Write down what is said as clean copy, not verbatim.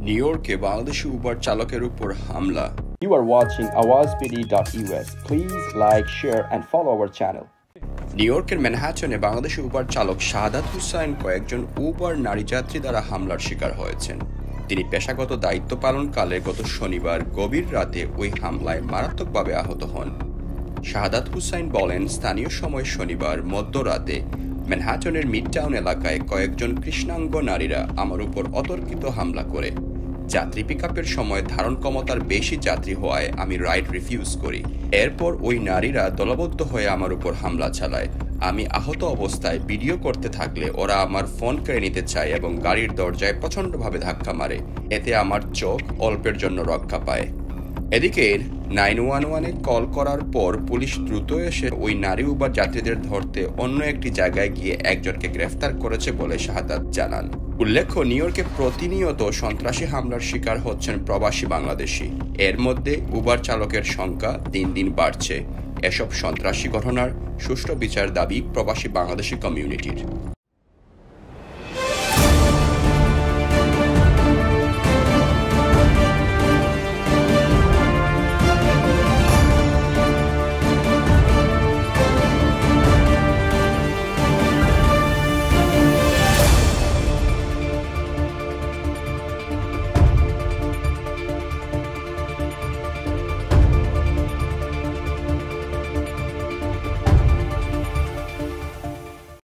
New ইয়র্কে Bangladeshi Uber চালকের উপর হামলা। You are watching awazpd.us. Please like, share and follow our channel. New ইয়র্কের ম্যানহাটনে বাংলাদেশি উবার চালক শাহাদাত হুসাইন কয়েকজন উবার নারী যাত্রী দ্বারা হামলার শিকার হয়েছেন। তিনি পেশাগত দায়িত্ব পালনকালে গত শনিবার গভীর রাতে ওই হামলায় মারাত্মকভাবে আহত হন। শাহাদাত হুসাইন বলেন, স্থানীয় সময় শনিবার মধ্যরাতে ম্যানহাটনের মিডটাউন এলাকায় কয়েকজন কৃষ্ণাঙ্গ নারীরা আমার উপর অতর্কিত হামলা করে। যাত্রী পিকআপের সময় ধারণ ক্ষমতার বেশি যাত্রী হওয়ায় আমি রাইড রিফিউজ করি। এরপর ওই নারীরা দলবদ্ধ হয়ে আমার উপর হামলা চালায়। আমি আহত অবস্থায় ভিডিও করতে থাকলে ওরা আমার ফোন কেড়ে নিতে চায় এবং গাড়ির দরজায় প্রচণ্ডভাবে ধাক্কা মারে। এতে আমার চোখ অল্পের জন্য রক্ষা পায়। এদিকে 911-এ কল করার পর পুলিশ দ্রুত এসে ওই নারী উবার যাত্রীদের ধরতে অন্য একটি জায়গায় গিয়ে একজনকে গ্রেফতার করেছে বলে শাহাদাত জানান। উল্লেখ্য, নিউ ইয়র্কে প্রতিনিয়ত সন্ত্রাসী হামলার শিকার হচ্ছেন প্রবাসী বাংলাদেশি। এর মধ্যে উবার চালকের সংখ্যা দিন দিন বাড়ছে। এসব সন্ত্রাসী ঘটনার সুষ্ঠু বিচার দাবি প্রবাসী বাংলাদেশি কমিউনিটির।